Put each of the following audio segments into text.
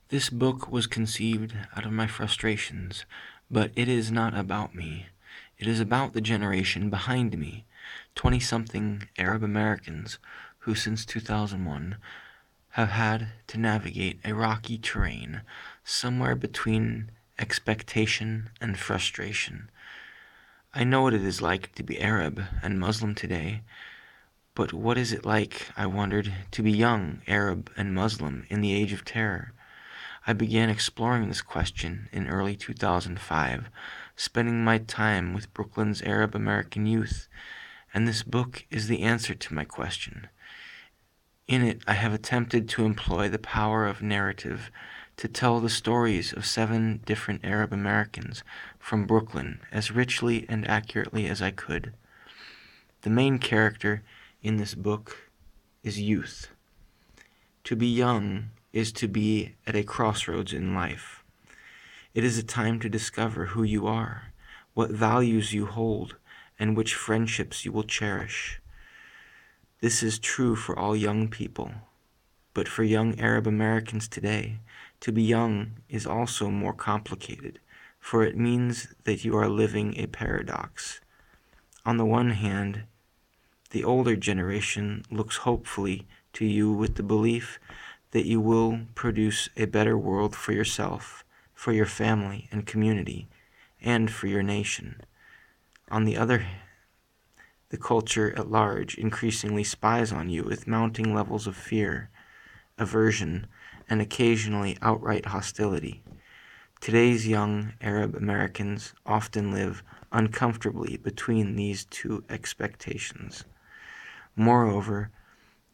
This book was conceived out of my frustrations, but it is not about me. It is about the generation behind me, 20-something Arab Americans who since 2001 have had to navigate a rocky terrain somewhere between expectation and frustration. I know what it is like to be Arab and Muslim today, but what is it like, I wondered, to be young Arab and Muslim in the age of terror? I began exploring this question in early 2005, spending my time with Brooklyn's Arab American youth, and this book is the answer to my question. In it, I have attempted to employ the power of narrative to tell the stories of 7 different Arab Americans from Brooklyn as richly and accurately as I could. The main character in this book is youth. To be young is to be at a crossroads in life. It is a time to discover who you are, what values you hold, and which friendships you will cherish. This is true for all young people, but for young Arab Americans today, to be young is also more complicated, for it means that you are living a paradox. On the one hand, the older generation looks hopefully to you with the belief that you will produce a better world for yourself, for your family and community, and for your nation. On the other hand, the culture at large increasingly spies on you with mounting levels of fear, aversion, and occasionally outright hostility. Today's young Arab Americans often live uncomfortably between these two expectations. Moreover,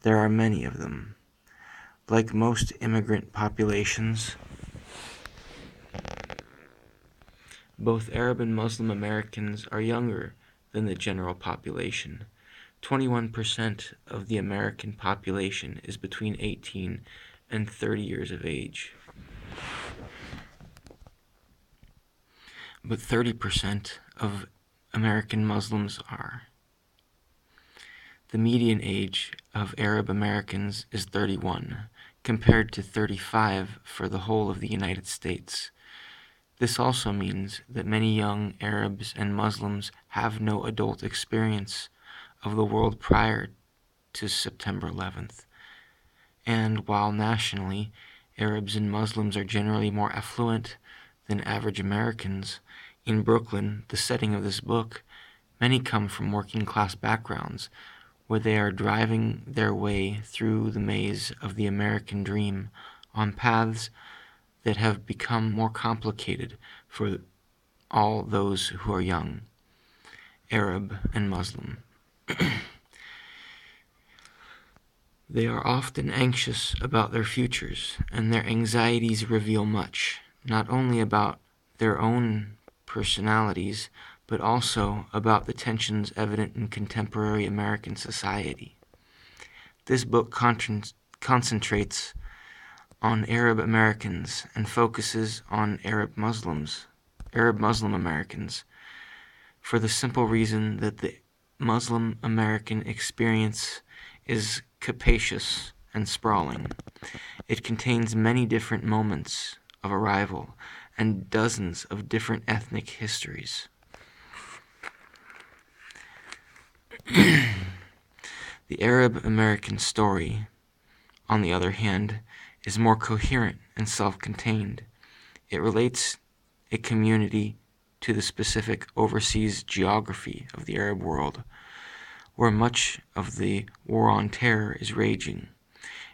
there are many of them. Like most immigrant populations, both Arab and Muslim Americans are younger than the general population. 21% of the American population is between 18 and 30 years of age. But 30% of American Muslims are. The median age of Arab Americans is 31, compared to 35 for the whole of the United States. This also means that many young Arabs and Muslims have no adult experience of the world prior to September 11th. And while nationally, Arabs and Muslims are generally more affluent than average Americans, in Brooklyn, the setting of this book, many come from working-class backgrounds where they are driving their way through the maze of the American dream on paths that have become more complicated for all those who are young, Arab and Muslim. They are often anxious about their futures, and their anxieties reveal much, not only about their own personalities, but also about the tensions evident in contemporary American society. This book concentrates on Arab Americans and focuses on Arab Muslim Americans, for the simple reason that the Muslim American experience is capacious and sprawling. It contains many different moments of arrival and dozens of different ethnic histories. The Arab American story, on the other hand, is more coherent and self-contained. It relates a community to the specific overseas geography of the Arab world, where much of the war on terror is raging.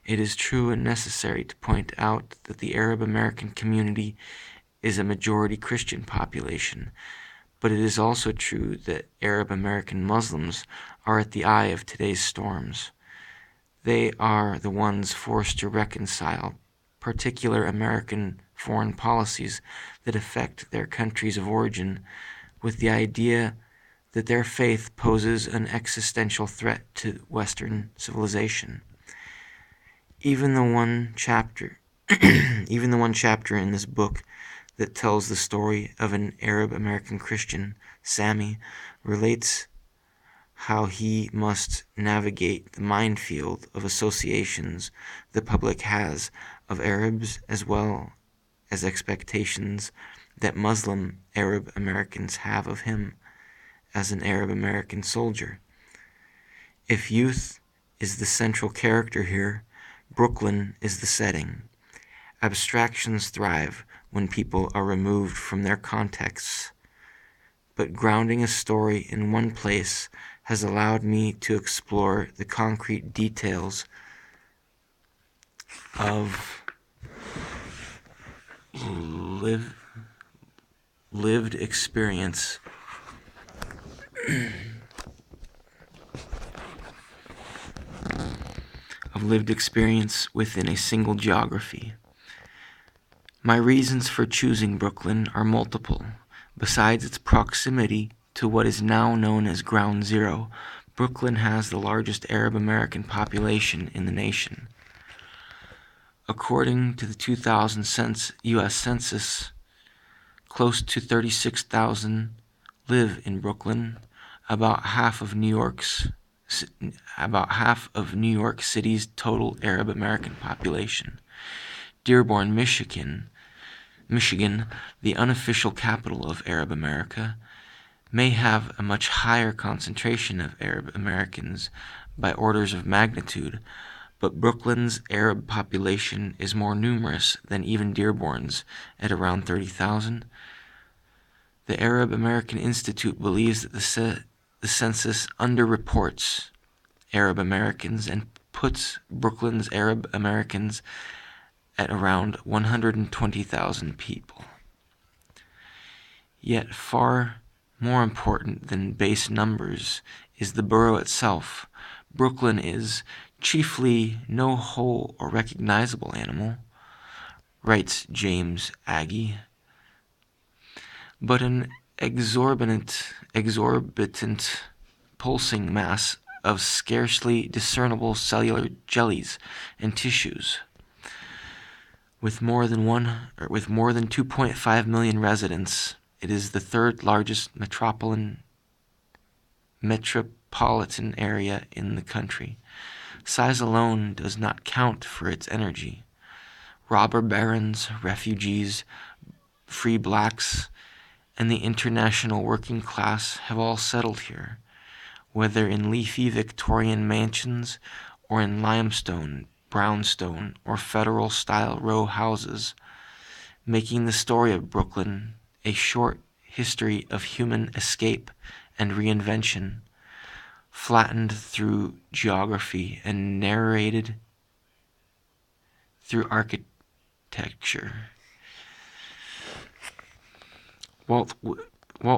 It is true and necessary to point out that the Arab American community is a majority Christian population, but it is also true that Arab American Muslims are at the eye of today's storms. They are the ones forced to reconcile particular American foreign policies that affect their countries of origin with the idea that their faith poses an existential threat to Western civilization. Even the one chapter in this book that tells the story of an Arab American Christian, Sammy, relates how he must navigate the minefield of associations the public has of Arabs as well as expectations that Muslim Arab Americans have of him as an Arab American soldier. If youth is the central character here, Brooklyn is the setting. Abstractions thrive when people are removed from their contexts, but grounding a story in one place has allowed me to explore the concrete details of lived experience within a single geography. My reasons for choosing Brooklyn are multiple. Besides its proximity to what is now known as Ground Zero, Brooklyn has the largest Arab American population in the nation. According to the 2000 U.S. Census, close to 36,000 live in Brooklyn, about half of New York City's total Arab American population. Dearborn, Michigan, the unofficial capital of Arab America, may have a much higher concentration of Arab Americans by orders of magnitude, but Brooklyn's Arab population is more numerous than even Dearborn's at around 30,000. The Arab American Institute believes that the census underreports Arab Americans and puts Brooklyn's Arab Americans at around 120,000 people. Yet far more important than base numbers is the borough itself. Brooklyn is chiefly no whole or recognizable animal, writes James Agee, but an exorbitant pulsing mass of scarcely discernible cellular jellies and tissues. With more than 2.5 million residents, it is the third largest metropolitan area in the country. Size alone does not count for its energy. Robber barons, refugees, free blacks, and the international working class have all settled here, whether in leafy Victorian mansions or in limestone, brownstone, or federal-style row houses, making the story of Brooklyn a short history of human escape and reinvention, flattened through geography and narrated through architecture. Walt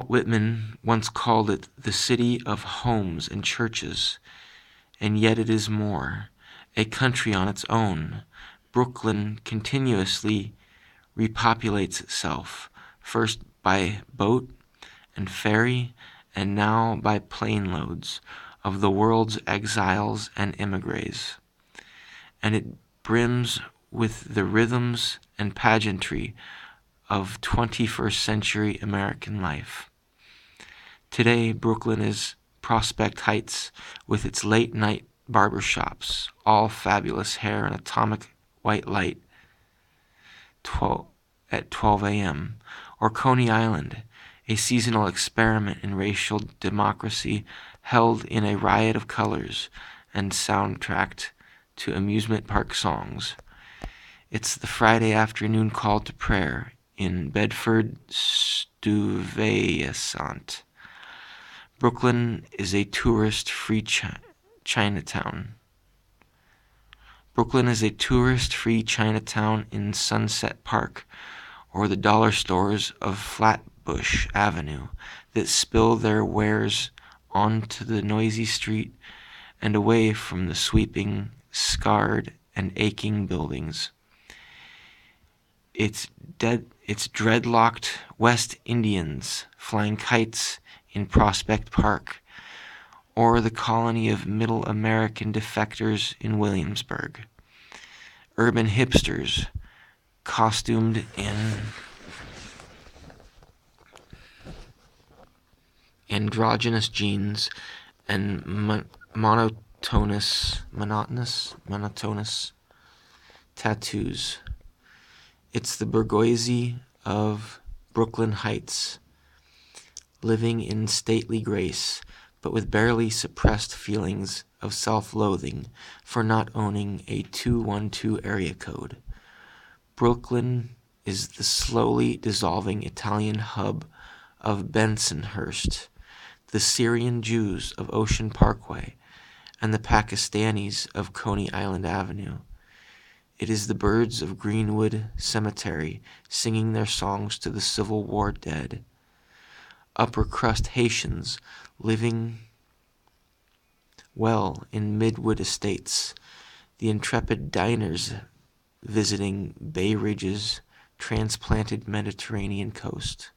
Whitman once called it the city of homes and churches, and yet it is more, a country on its own. Brooklyn continuously repopulates itself, first by boat and ferry, and now by plane loads of the world's exiles and emigres. And it brims with the rhythms and pageantry of 21st century American life. Today, Brooklyn is Prospect Heights with its late-night barbershops, all fabulous hair and atomic white light at 12 a.m., or Coney Island, a seasonal experiment in racial democracy held in a riot of colors and soundtracked to amusement park songs. It's the Friday afternoon call to prayer in Bedford-Stuyvesant. Brooklyn is a tourist-free Chinatown. Brooklyn is a tourist-free Chinatown in Sunset Park, or the dollar stores of Flatbush Avenue that spill their wares onto the noisy street and away from the sweeping, scarred, and aching buildings. It's dreadlocked West Indians flying kites in Prospect Park, or the colony of Middle American defectors in Williamsburg. Urban hipsters costumed in androgynous jeans and monotonous tattoos. It's the bourgeoisie of Brooklyn Heights, living in stately grace, but with barely suppressed feelings of self-loathing for not owning a 212 area code. Brooklyn is the slowly dissolving Italian hub of Bensonhurst, the Syrian Jews of Ocean Parkway, and the Pakistanis of Coney Island Avenue. It is the birds of Greenwood Cemetery singing their songs to the Civil War dead. Upper crust Haitians living well in Midwood Estates. The intrepid diners visiting Bay Ridge's transplanted Mediterranean coast,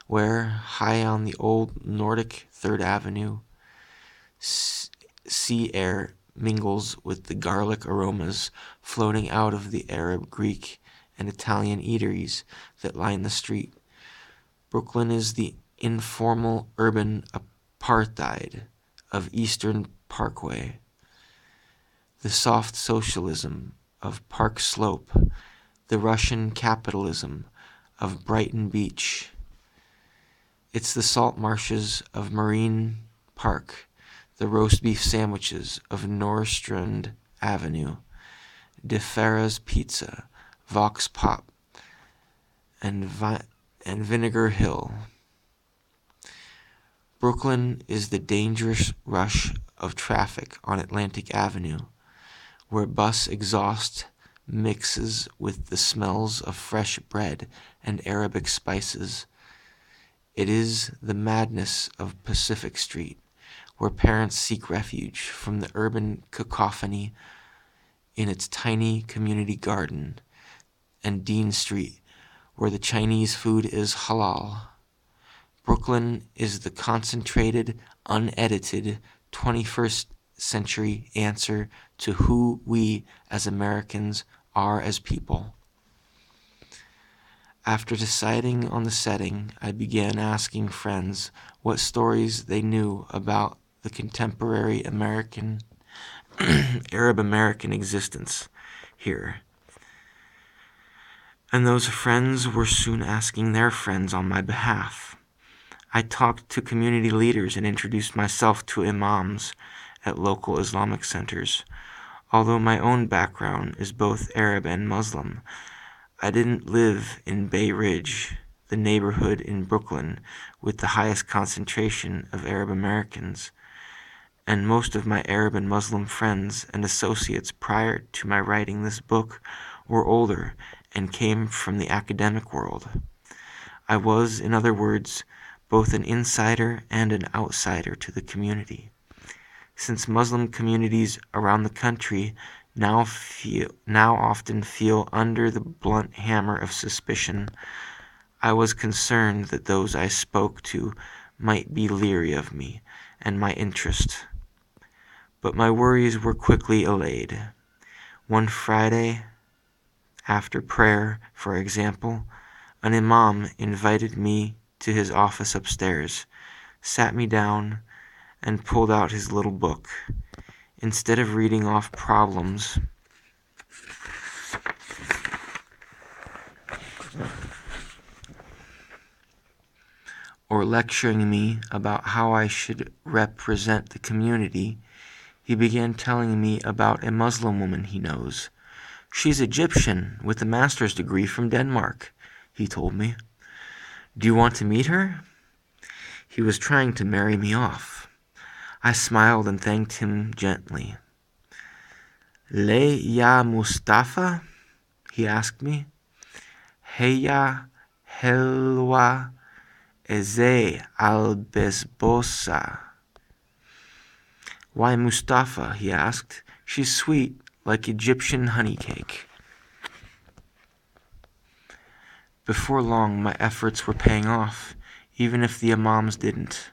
where, high on the old Nordic 3rd Avenue, sea air mingles with the garlic aromas floating out of the Arab, Greek, and Italian eateries that line the street. Brooklyn is the informal urban apartheid of Eastern Parkway, the soft socialism of Park Slope, the Russian capitalism of Brighton Beach. It's the salt marshes of Marine Park, the roast beef sandwiches of Norstrand Avenue, De Farah's Pizza, Vox Pop, and Vinegar Hill. Brooklyn is the dangerous rush of traffic on Atlantic Avenue, where bus exhaust mixes with the smells of fresh bread and Arabic spices. It is the madness of Pacific Street, where parents seek refuge from the urban cacophony in its tiny community garden, and Dean Street, where the Chinese food is halal. Brooklyn is the concentrated, unedited 21st century answer to who we as Americans are as people. After deciding on the setting, I began asking friends what stories they knew about the contemporary American, Arab American existence here. And those friends were soon asking their friends on my behalf. I talked to community leaders and introduced myself to imams at local Islamic centers. Although my own background is both Arab and Muslim, I didn't live in Bay Ridge, the neighborhood in Brooklyn with the highest concentration of Arab Americans, and most of my Arab and Muslim friends and associates prior to my writing this book were older and came from the academic world. I was, in other words, both an insider and an outsider to the community. Since Muslim communities around the country now often feel under the blunt hammer of suspicion, I was concerned that those I spoke to might be leery of me and my interest. But my worries were quickly allayed. One Friday, after prayer, for example, an imam invited me to his office upstairs, sat me down, and pulled out his little book. Instead of reading off problems or lecturing me about how I should represent the community, he began telling me about a Muslim woman he knows. "She's Egyptian, with a master's degree from Denmark," he told me. "Do you want to meet her?" He was trying to marry me off. I smiled and thanked him gently. "Le ya Mustafa?" he asked me. "Heya helwa eze albesbosa." "Why Mustafa?" he asked. "She's sweet, like Egyptian honey cake." Before long, my efforts were paying off, even if the imams didn't.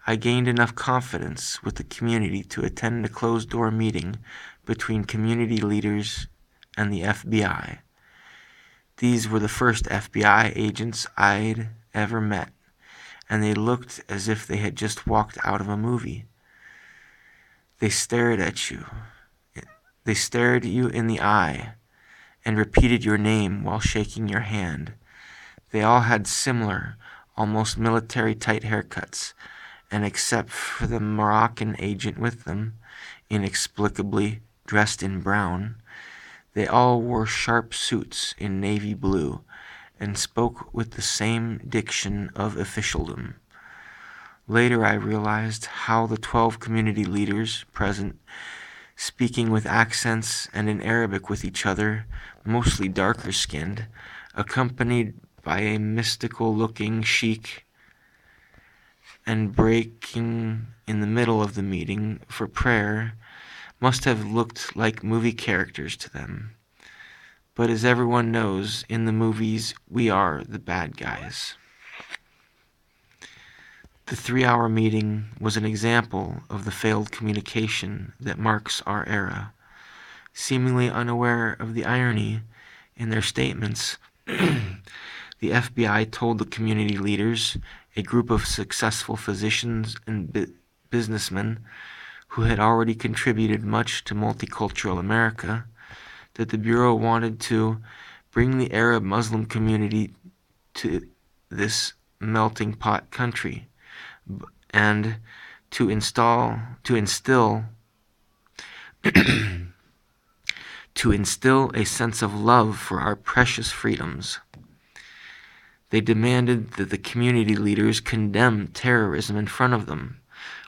I gained enough confidence with the community to attend a closed-door meeting between community leaders and the FBI. These were the first FBI agents I'd ever met, and they looked as if they had just walked out of a movie. They stared at you. They stared you in the eye and repeated your name while shaking your hand. They all had similar, almost military-tight haircuts, and except for the Moroccan agent with them, inexplicably dressed in brown, they all wore sharp suits in navy blue and spoke with the same diction of officialdom. Later I realized how the 12 community leaders present, speaking with accents and in Arabic with each other, mostly darker-skinned, accompanied by a mystical-looking sheik, and breaking in the middle of the meeting for prayer, must have looked like movie characters to them. But as everyone knows, in the movies, we are the bad guys. The 3-hour meeting was an example of the failed communication that marks our era. Seemingly unaware of the irony in their statements, the FBI told the community leaders, a group of successful physicians and businessmen who had already contributed much to multicultural America, that the Bureau wanted to bring the Arab-Muslim community to this melting pot country and to instill a sense of love for our precious freedoms. They demanded that the community leaders condemn terrorism in front of them,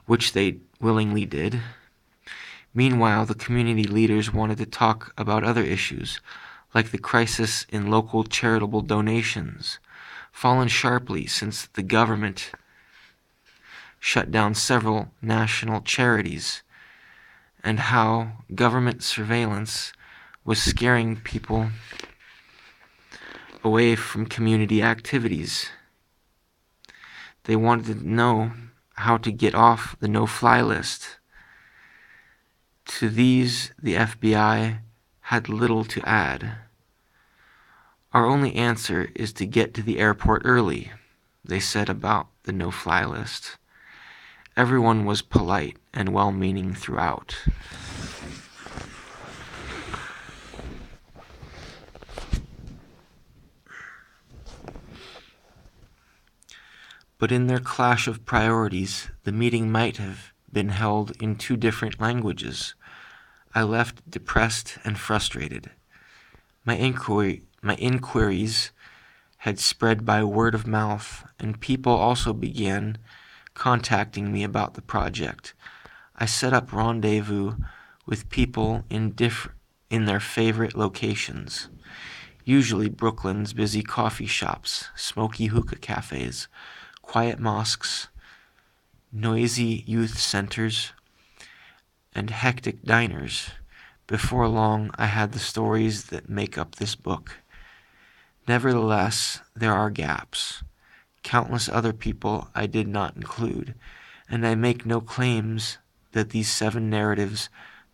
which they willingly did. Meanwhile, the community leaders wanted to talk about other issues, like the crisis in local charitable donations, fallen sharply since the government shut down several national charities, and how government surveillance was scaring people away from community activities. They wanted to know how to get off the no-fly list. To these, the FBI had little to add. Our only answer is to get to the airport early, they said about the no-fly list. Everyone was polite and well-meaning throughout. But in their clash of priorities, the meeting might have been held in 2 different languages. I left depressed and frustrated. My inquiries had spread by word of mouth, and people also began contacting me about the project. I set up rendezvous with people in their favorite locations, usually Brooklyn's busy coffee shops, smoky hookah cafes, quiet mosques, noisy youth centers, and hectic diners. Before long, I had the stories that make up this book. Nevertheless, there are gaps. Countless other people I did not include, and I make no claims that these 7 narratives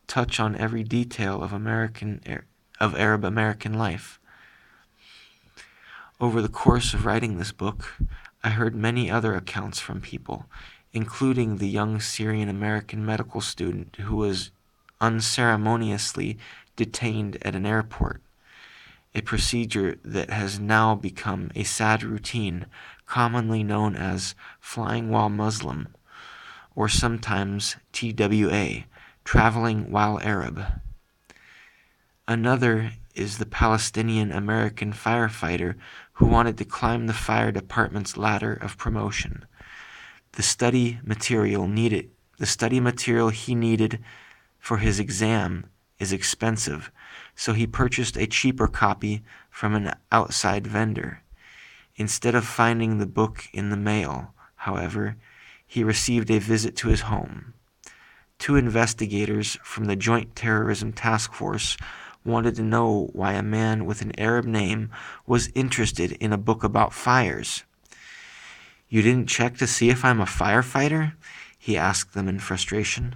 touch on every detail of Arab American life. Over the course of writing this book, I heard many other accounts from people, including the young Syrian American medical student who was unceremoniously detained at an airport, a procedure that has now become a sad routine, commonly known as flying while Muslim, or sometimes TWA, traveling while Arab. Another is the Palestinian American firefighter who wanted to climb the fire department's ladder of promotion. The study material he needed for his exam is expensive, so he purchased a cheaper copy from an outside vendor. Instead of finding the book in the mail, however, he received a visit to his home. 2 investigators from the Joint Terrorism Task Force wanted to know why a man with an Arab name was interested in a book about fires. "You didn't check to see if I'm a firefighter?" he asked them in frustration.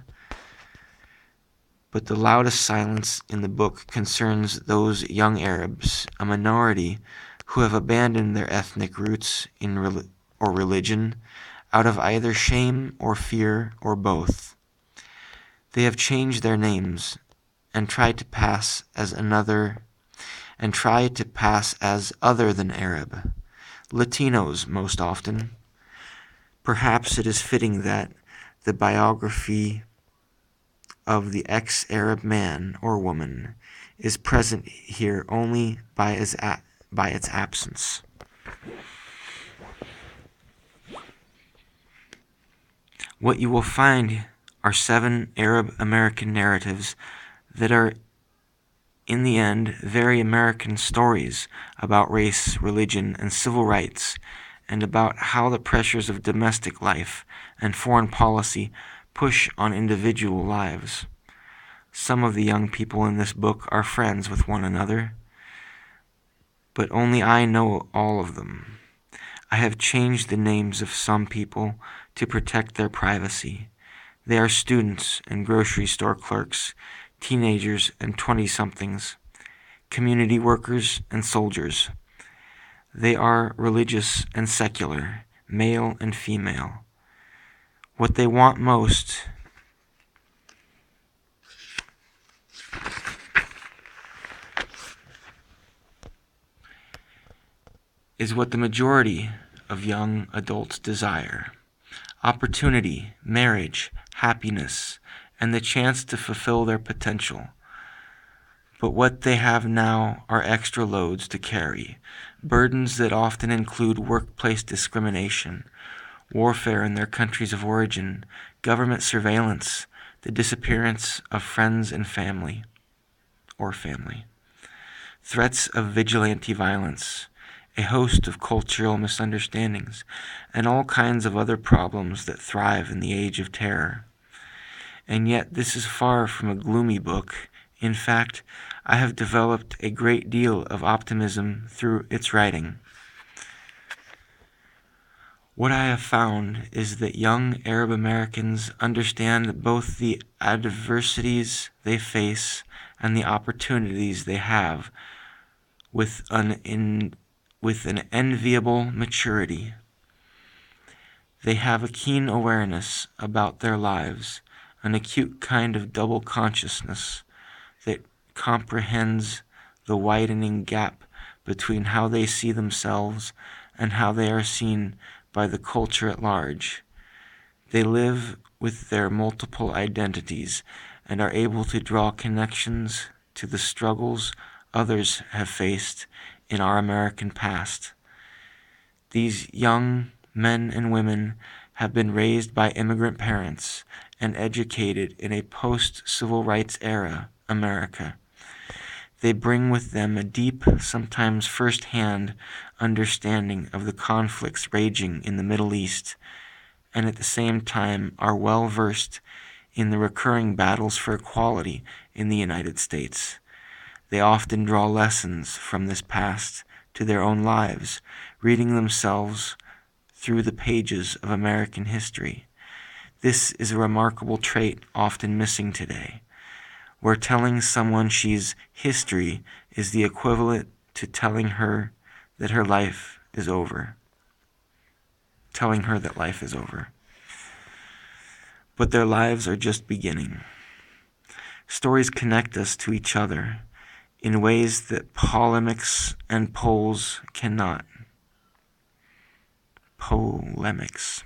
But the loudest silence in the book concerns those young Arabs, a minority, who have abandoned their ethnic roots or religion out of either shame or fear or both. They have changed their names and tried to pass as and try to pass as other than Arab, Latinos most often. Perhaps it is fitting that the biography of the ex-Arab man or woman is present here only by its absence. What you will find are 7 Arab American narratives that are, in the end, very American stories about race, religion, and civil rights, and about how the pressures of domestic life and foreign policy push on individual lives. Some of the young people in this book are friends with one another, but only I know all of them. I have changed the names of some people to protect their privacy. They are students and grocery store clerks, teenagers and 20-somethings, community workers and soldiers. They are religious and secular, male and female. What they want most is what the majority of young adults desire: opportunity, marriage, happiness, and the chance to fulfill their potential. But what they have now are extra loads to carry, burdens that often include workplace discrimination, warfare in their countries of origin, government surveillance, the disappearance of friends and family, threats of vigilante violence, a host of cultural misunderstandings, and all kinds of other problems that thrive in the age of terror. And yet this is far from a gloomy book. In fact, I have developed a great deal of optimism through its writing. What I have found is that young Arab Americans understand both the adversities they face and the opportunities they have with an enviable maturity. They have a keen awareness about their lives, an acute kind of double consciousness that comprehends the widening gap between how they see themselves and how they are seen by the culture at large. They live with their multiple identities and are able to draw connections to the struggles others have faced in our American past. These young men and women have been raised by immigrant parents and educated in a post-civil rights era America. They bring with them a deep, sometimes first-hand understanding of the conflicts raging in the Middle East, and at the same time are well versed in the recurring battles for equality in the United States. They often draw lessons from this past to their own lives, reading themselves through the pages of American history. This is a remarkable trait often missing today, where telling someone she's history is the equivalent to telling her that her life is over. Telling her that life is over. But their lives are just beginning. Stories connect us to each other in ways that polemics and polls cannot. Polemics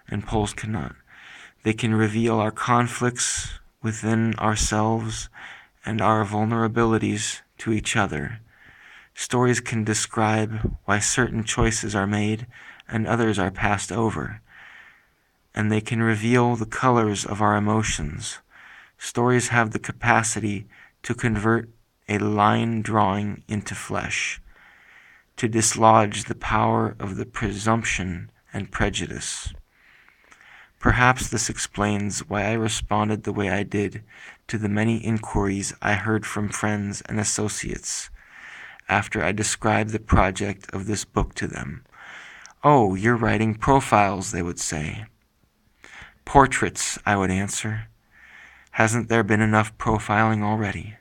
and polls cannot. They can reveal our conflicts within ourselves and our vulnerabilities to each other. Stories can describe why certain choices are made and others are passed over, and they can reveal the colors of our emotions. Stories have the capacity to convert a line drawing into flesh, to dislodge the power of the presumption and prejudice. Perhaps this explains why I responded the way I did to the many inquiries I heard from friends and associates after I described the project of this book to them. "Oh, you're writing profiles," they would say. "Portraits," I would answer. "Hasn't there been enough profiling already?"